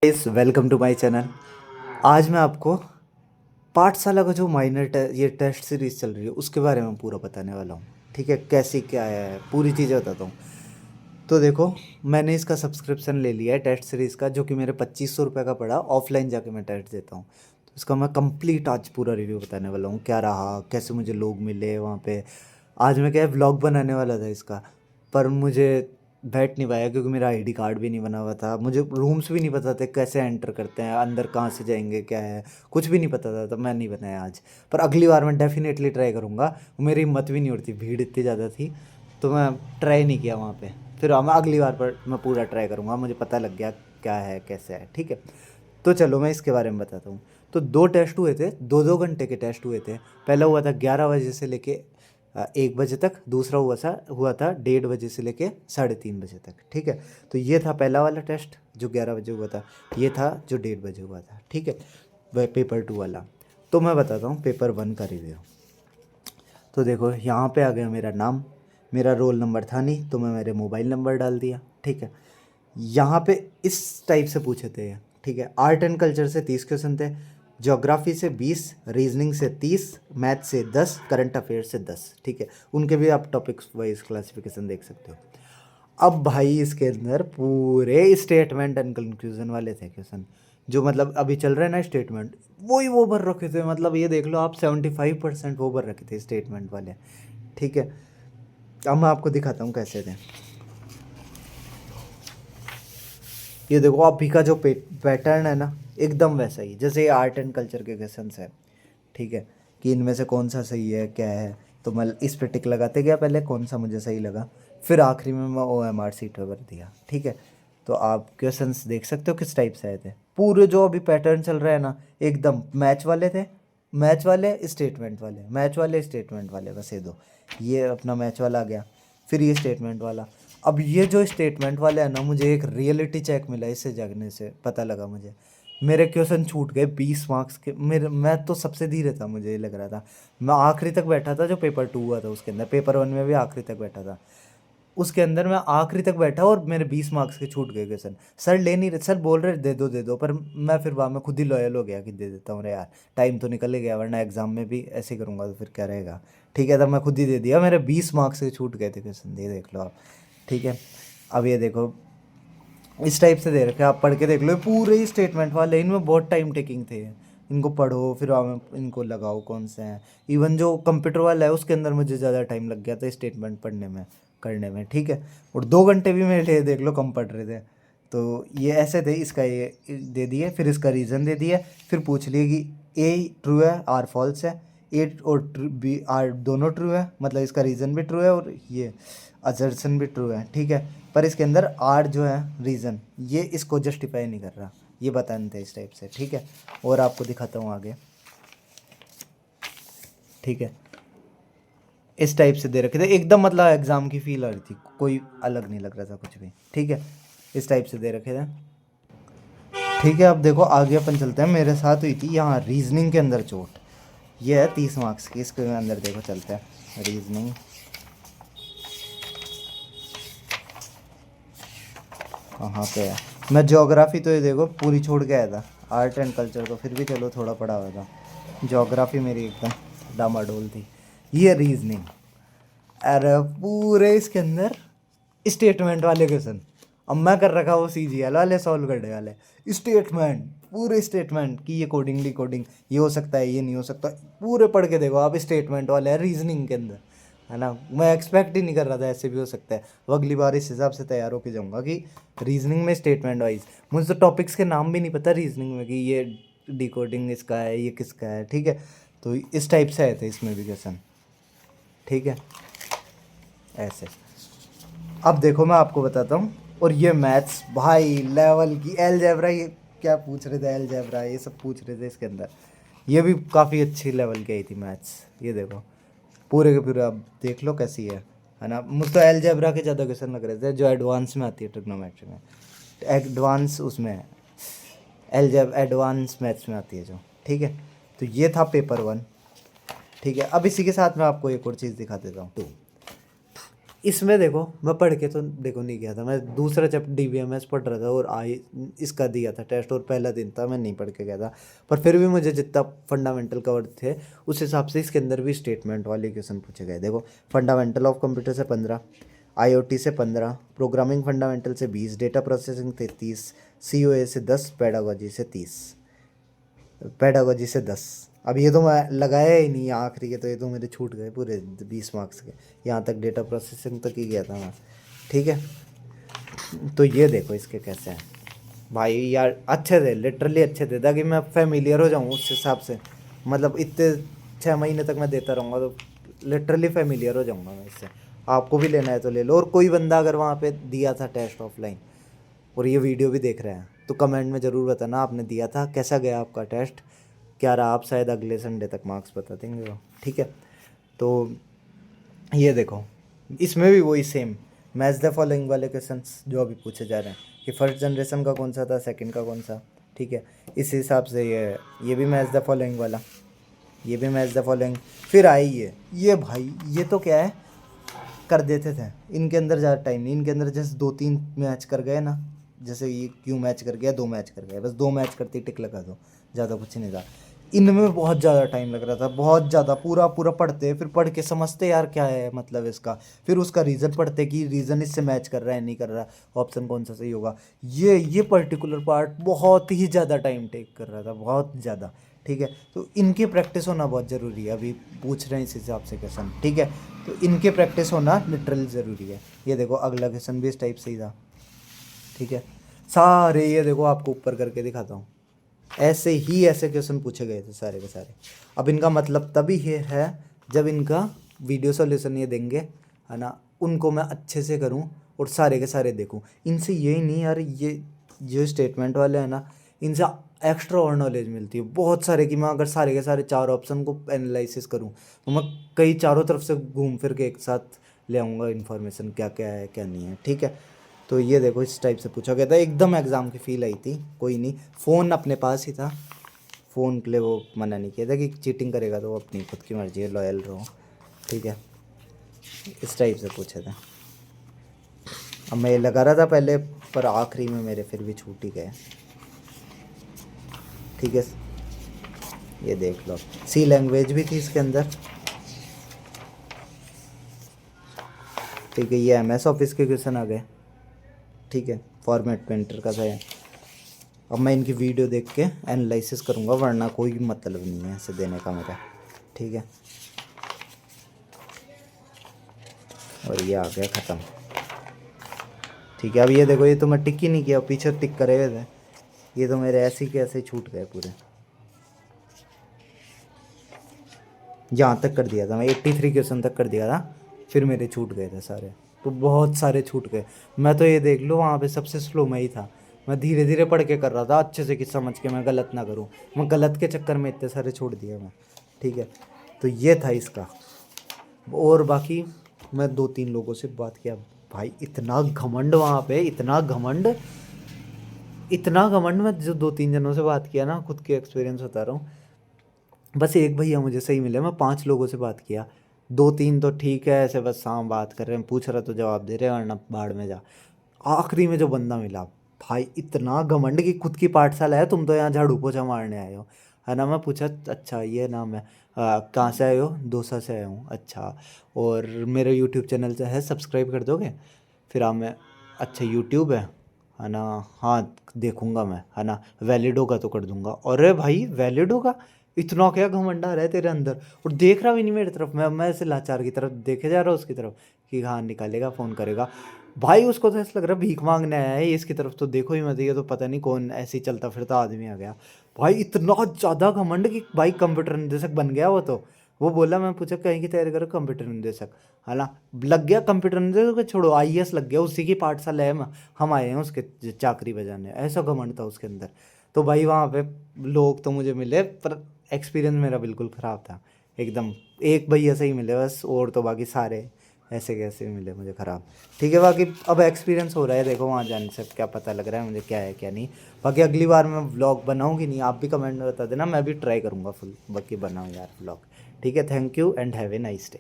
इस welcome to my channel. आज मैं आपको पाठशाला का जो ये टेस्ट सीरीज़ चल रही है उसके बारे में पूरा बताने वाला हूँ। ठीक है, कैसी क्या है पूरी चीज़ें बताता हूँ। तो देखो, मैंने इसका सब्सक्रिप्शन ले लिया है टेस्ट सीरीज़ का, जो कि मेरे 2500 रुपये का पड़ा। ऑफलाइन जाके मैं टेस्ट देता हूँ, तो इसका मैं कंप्लीट आज पूरा रिव्यू बताने वाला हूँ। क्या रहा, कैसे मुझे लोग मिले वहाँ पे। आज मैं क्या व्लॉग बनाने वाला था इसका, पर मुझे बैठ नहीं पाया क्योंकि मेरा आईडी कार्ड भी नहीं बना हुआ था। मुझे रूम्स भी नहीं पता थे कैसे एंटर करते हैं, अंदर कहाँ से जाएंगे, क्या है, कुछ भी नहीं पता था। तो मैं नहीं बनाया आज, पर अगली बार मैं डेफिनेटली ट्राई करूँगा। मेरी हिम्मत भी नहीं उड़ती, भीड़ इतनी ज़्यादा थी, तो मैं ट्राई नहीं किया वहाँ पे। फिर मैं अगली बार पर मैं पूरा ट्राई करूँगा, मुझे पता लग गया क्या है कैसे है। ठीक है, तो चलो मैं इसके बारे में बताता हूँ। तो 2 टेस्ट हुए थे, 2-2 घंटे के टेस्ट हुए थे। पहला हुआ था 11 बजे से लेके 1 बजे तक। दूसरा हुआ था 1:30 बजे से लेके 3:30 बजे तक। ठीक है, तो ये था पहला वाला टेस्ट जो 11 बजे हुआ था। ये था जो 1:30 बजे हुआ था। ठीक है, वह पेपर 2 वाला। तो मैं बताता हूँ पेपर 1 का रिव्यू। तो देखो, यहाँ पे आ गया मेरा नाम। मेरा रोल नंबर था नहीं, तो मैं मेरे मोबाइल नंबर डाल दिया। ठीक है, यहाँ पे इस टाइप से पूछे थे। ठीक है, आर्ट एंड कल्चर से 30 क्वेश्चन थे, ज्योग्राफी से 20, रीजनिंग से 30, मैथ से 10, करंट अफेयर से 10। ठीक है, उनके भी आप टॉपिक्स वाइज क्लासिफिकेशन देख सकते हो। अब भाई इसके अंदर पूरे स्टेटमेंट एंड कंक्लूजन वाले थे क्वेश्चन, जो मतलब अभी चल रहे हैं ना स्टेटमेंट, वही वो भर रखे थे। मतलब ये देख लो आप, 75% वो भर रखे थे स्टेटमेंट वाले। ठीक है, अब मैं आपको दिखाता हूँ कैसे थे। ये देखो, अभी का जो पैटर्न है ना, एकदम वैसा ही जैसे ये आर्ट एंड कल्चर के क्वेश्चंस है। ठीक है, कि इनमें से कौन सा सही है क्या है। तो मैं इस पे टिक लगाते गया, पहले कौन सा मुझे सही लगा, फिर आखिरी में मैं OMR सीट पर भर दिया। ठीक है, तो आप क्वेश्चंस देख सकते हो किस टाइप से आए थे। पूरे जो अभी पैटर्न चल रहा है ना, एकदम मैच वाले थे। मैच वाले स्टेटमेंट वाले, मैच वाले स्टेटमेंट वाले, बस ये दो। ये अपना मैच वाला आ गया, फिर ये स्टेटमेंट वाला। अब ये जो स्टेटमेंट वाले है ना, मुझे एक रियलिटी चेक मिला इससे जगने से पता लगा मुझे। मेरे क्वेश्चन छूट गए 20 मार्क्स के। मेरे मैं तो सबसे धीरे था, मुझे ये लग रहा था। मैं आखिरी तक बैठा था, जो पेपर 2 हुआ था उसके अंदर। पेपर 1 में भी आखिरी तक बैठा था, उसके अंदर मैं आखिरी तक बैठा, और मेरे 20 मार्क्स के छूट गए क्वेश्चन। सर ले नहीं रहे, सर बोल रहे दे दो दे दो, पर मैं फिर बाद में खुद ही लॉयल हो गया कि दे देता हूँ। अरे यार, टाइम तो निकल ही गया, वरना एग्जाम में भी ऐसे ही करूँगा तो फिर क्या रहेगा। ठीक है, तब मैं खुद ही दे दिया। मेरे 20 मार्क्स के छूट गए थे क्वेश्चन, ये देख लो आप। ठीक है, अब ये देखो, इस टाइप से दे रखे, आप पढ़ के देख लो। ये पूरे ही स्टेटमेंट वाले, इनमें बहुत टाइम टेकिंग थे। इनको पढ़ो, फिर आप इनको लगाओ कौन से हैं। इवन जो कंप्यूटर वाला है उसके अंदर मुझे ज़्यादा टाइम लग गया था स्टेटमेंट पढ़ने में, करने में। ठीक है, और 2 घंटे भी मेरे लिए देख लो कम पढ़ रहे थे। तो ये ऐसे थे। इसका ये दे दिए, फिर इसका रीज़न दे दिया, फिर पूछ लिए कि ए ट्रू है आर फॉल्स है। ए और बी आर दोनों ट्रू है, मतलब इसका रीज़न भी ट्रू है और ये असर्शन भी ट्रू है। ठीक है, पर इसके अंदर आर जो है रीज़न, ये इसको जस्टिफाई नहीं कर रहा। ये बताने थे इस टाइप से। ठीक है, और आपको दिखाता हूँ आगे। ठीक है, इस टाइप से दे रखे थे एकदम, मतलब एग्ज़ाम की फील आ रही थी, कोई अलग नहीं लग रहा था कुछ भी। ठीक है, इस टाइप से दे रखे थे। ठीक है, अब देखो आगे अपन चलते हैं। मेरे साथ हुई थी यहाँ रीजनिंग के अंदर चोट। ये है 30 मार्क्स की, इसके अंदर देखो चलते हैं रीजनिंग। कहाँ पे है, मैं ज्योग्राफी तो ये देखो पूरी छोड़ के आया था। आर्ट एंड कल्चर तो फिर भी चलो थोड़ा पढ़ा हुआ था, ज्योग्राफी मेरी एकदम डामाडोल थी। ये रीजनिंग, अरे पूरे इसके अंदर स्टेटमेंट वाले क्वेश्चन। अब मैं कर रखा वो CGL वाले सॉल्व करने वाले स्टेटमेंट, पूरे स्टेटमेंट की ये कोडिंग कोडिंग, ये हो सकता है, ये नहीं हो सकता। पूरे पढ़ के देखो आप, स्टेटमेंट वाले हैं रीजनिंग के अंदर, है ना। मैं एक्सपेक्ट ही नहीं कर रहा था ऐसे भी हो सकता है। अब अगली बार इस हिसाब से तैयार होके जाऊँगा कि रीजनिंग में स्टेटमेंट वाइज। मुझे तो टॉपिक्स के नाम भी नहीं पता रीजनिंग में, कि ये डिकोडिंग इसका है, ये किसका है। ठीक है, तो इस टाइप से आए थे इसमें भी क्वेश्चन। ठीक है, ऐसे। अब देखो मैं आपको बताता हूँ। और ये मैथ्स भाई लेवल की, अलजेब्रा, ये क्या पूछ रहे थे, अलजेब्रा ये सब पूछ रहे थे इसके अंदर। ये भी काफ़ी अच्छी लेवल की आई थी मैथ्स। ये देखो पूरे के पूरे, आप देख लो कैसी है ना। मुझे तो अलजेब्रा के ज़्यादा क्वेश्चन लग रहे थे, जो एडवांस में आती है ट्रिग्नोमेट्री में। एडवांस उसमें है, एडवांस मैथ्स में आती है जो। ठीक है, तो ये था पेपर 1। ठीक है, अब इसी के साथ मैं आपको एक और चीज़ दिखा देता हूँ। इसमें देखो मैं पढ़ के तो देखो नहीं गया था, मैं दूसरा चैप्टर DBMS पढ़ रहा था और आई इसका दिया था टेस्ट और पहला दिन था, मैं नहीं पढ़ के गया था। पर फिर भी मुझे जितना फंडामेंटल कवर थे उस हिसाब से इसके अंदर भी स्टेटमेंट वाले क्वेश्चन पूछे गए। देखो फंडामेंटल ऑफ कंप्यूटर से 15, IoT से 15, प्रोग्रामिंग फंडामेंटल से 20, डेटा प्रोसेसिंग 33, COA से 10, पेडागोजी से 30, पेडागोजी से 10। अब ये तो मैं लगाया ही नहीं आखिरी के, तो ये तो मेरे छूट गए पूरे 20 मार्क्स के। यहाँ तक डेटा प्रोसेसिंग तक ही गया था मैं। ठीक है, तो ये देखो इसके कैसे हैं भाई यार, अच्छे थे लिटरली अच्छे थे, ताकि मैं फेमिलियर हो जाऊँ उस हिसाब से। मतलब इतने 6 महीने तक मैं देता रहूँगा तो लिटरली फेमिलियर हो जाऊँगा मैं इससे। आपको भी लेना है तो ले लो। और कोई बंदा अगर वहाँ पे दिया था टेस्ट ऑफलाइन और ये वीडियो भी देख रहे हैं तो कमेंट में ज़रूर बताना आपने दिया था, कैसा गया आपका टेस्ट, क्या रहा। आप शायद अगले संडे तक मार्क्स बता देंगे वो। ठीक है, तो ये देखो इसमें भी वही सेम मैच द फॉलोइंग वाले क्वेश्चंस जो अभी पूछे जा रहे हैं कि फर्स्ट जनरेशन का कौन सा था, सेकंड का कौन सा। ठीक है, इस हिसाब से ये भी मैच द फॉलोइंग वाला, ये भी मैच द फॉलोइंग। फिर आई ये भाई ये तो क्या है, कर देते थे इनके अंदर ज़्यादा टाइम नहीं, इनके अंदर जैसे 2-3 मैच कर गए ना, जैसे ये क्यों मैच कर गया, 2 मैच कर गए, बस 2 मैच करते ही टिक लगा दो, ज़्यादा कुछ नहीं था। इनमें बहुत ज़्यादा टाइम लग रहा था, बहुत ज़्यादा। पूरा पूरा पढ़ते, फिर पढ़ के समझते यार क्या है मतलब इसका, फिर उसका रीज़न पढ़ते कि रीज़न इससे मैच कर रहा है नहीं कर रहा, ऑप्शन कौन सा सही होगा। ये पर्टिकुलर पार्ट बहुत ही ज़्यादा टाइम टेक कर रहा था, बहुत ज़्यादा। ठीक है, तो इनकी प्रैक्टिस होना बहुत ज़रूरी है। अभी पूछ रहे हैं इस हिसाब से क्वेश्चन। ठीक है, तो इनके प्रैक्टिस होना लिटरली ज़रूरी है। ये देखो अगला क्वेश्चन भी इस टाइप से ही था। ठीक है, सारे ये देखो आपको ऊपर करके दिखाता हूँ, ऐसे क्वेश्चन पूछे गए थे सारे के सारे। अब इनका मतलब तभी ये है जब इनका वीडियो सॉल्यूशन ये देंगे है ना, उनको मैं अच्छे से करूँ और सारे के सारे देखूँ। इनसे यही नहीं यार, ये जो स्टेटमेंट वाले हैं ना, इनसे एक्स्ट्रा और नॉलेज मिलती है बहुत सारे की। मैं अगर सारे के सारे 4 ऑप्शन को एनालिसिस करूँ तो मैं कई चारों तरफ से घूम फिर के एक साथ ले आऊँगा इन्फॉर्मेशन, क्या क्या है क्या नहीं है। ठीक है, तो ये देखो इस टाइप से पूछा गया था, एकदम एग्ज़ाम की फील आई थी। कोई नहीं, फ़ोन अपने पास ही था, फ़ोन के लिए वो मना नहीं किया था कि चीटिंग करेगा तो वो अपनी खुद की मर्जी है, लॉयल रहो। ठीक है, इस टाइप से पूछे थे। अब मैं ये लगा रहा था पहले, पर आखिरी में मेरे फिर भी छूट ही गए। ठीक है, ये देख लो, सी लैंग्वेज भी थी इसके अंदर। ठीक है, ये MS ऑफिस के क्वेश्चन आ गए। ठीक है, फॉर्मेट पेंटर का था। अब मैं इनकी वीडियो देख के एनालिसिस करूँगा, वरना कोई मतलब नहीं है ऐसे देने का मेरा। ठीक है, और ये आ गया ख़त्म। ठीक है, अब ये देखो, ये तो मैं टिक ही नहीं किया, पीछे टिक करे हुए थे, ये तो मेरे ऐसे ही के ऐसे ही छूट गए पूरे। यहाँ तक कर दिया था मैं, 83 क्वेश्चन तक कर दिया था, फिर मेरे छूट गए थे सारे, तो बहुत सारे छूट गए। मैं तो ये देख लो वहाँ पे सबसे स्लो में ही था, मैं धीरे धीरे पढ़ के कर रहा था अच्छे से कि समझ के मैं गलत ना करूँ। मैं गलत के चक्कर में इतने सारे छोड़ दिए मैं। ठीक है, तो ये था इसका। और बाकी मैं 2-3 लोगों से बात किया, भाई इतना घमंड वहाँ पे, इतना घमंड। मैं जो 2-3 जनों से बात किया ना, खुद के एक्सपीरियंस बता रहा हूँ, बस एक भैया मुझे सही मिले। मैं 5 लोगों से बात किया, 2-3 तो ठीक है ऐसे बस हाँ बात कर रहे हैं, पूछ रहा तो जवाब दे रहे हैं, वरना बाढ़ में जा। आखिरी में जो बंदा मिला, भाई इतना घमंड कि खुद की पाठशाला है, तुम तो यहाँ झाड़ू पोछा मारने आए हो, है ना। मैं पूछा अच्छा ये नाम है, कहाँ से आए हो, दौसा से आया हूँ, अच्छा, और मेरे यूट्यूब चैनल से है, सब्सक्राइब कर दोगे। फिर आप मैं अच्छा यूट्यूब है ना, हाँ देखूँगा मैं, है ना, वैलिड होगा तो कर दूँगा। अरे भाई वैलिड होगा, इतना क्या घमंडा है तेरे अंदर। और देख रहा भी नहीं मेरी तरफ, मैं ऐसे लाचार की तरफ देखे जा रहा हूँ उसकी तरफ कि हाँ निकालेगा फ़ोन करेगा। भाई उसको तो ऐसा लग रहा है भीख मांगने आया है, इसकी तरफ तो देखो ही मत, ये तो पता नहीं कौन ऐसे ही चलता फिरता आदमी आ गया। भाई इतना ज़्यादा घमंड कि भाई कंप्यूटर निदेशक बन गया वो तो। वो बोला, मैं पूछा कहीं की तैयारी करो, कंप्यूटर निदेशक, है ना, लग गया कंप्यूटर निदेशक को छोड़ो, IAS लग गया, उसी की पाठशाला है, हम आए हैं उसके चाकरी बजाने, ऐसा घमंड था उसके अंदर। तो भाई वहाँ पे लोग तो मुझे मिले, पर एक्सपीरियंस मेरा बिल्कुल ख़राब था एकदम। एक भैया से ही मिले बस, और तो बाकी सारे ऐसे कैसे मिले मुझे ख़राब। ठीक है, बाकी अब एक्सपीरियंस हो रहा है, देखो वहाँ जाने से क्या पता लग रहा है मुझे क्या है क्या नहीं। बाकी अगली बार मैं व्लॉग बनाऊँगी नहीं, आप भी कमेंट में बता देना, मैं भी ट्राई करूँगा फुल बाकी बनाऊँ यार व्लॉग। ठीक है, thank you and have a nice day.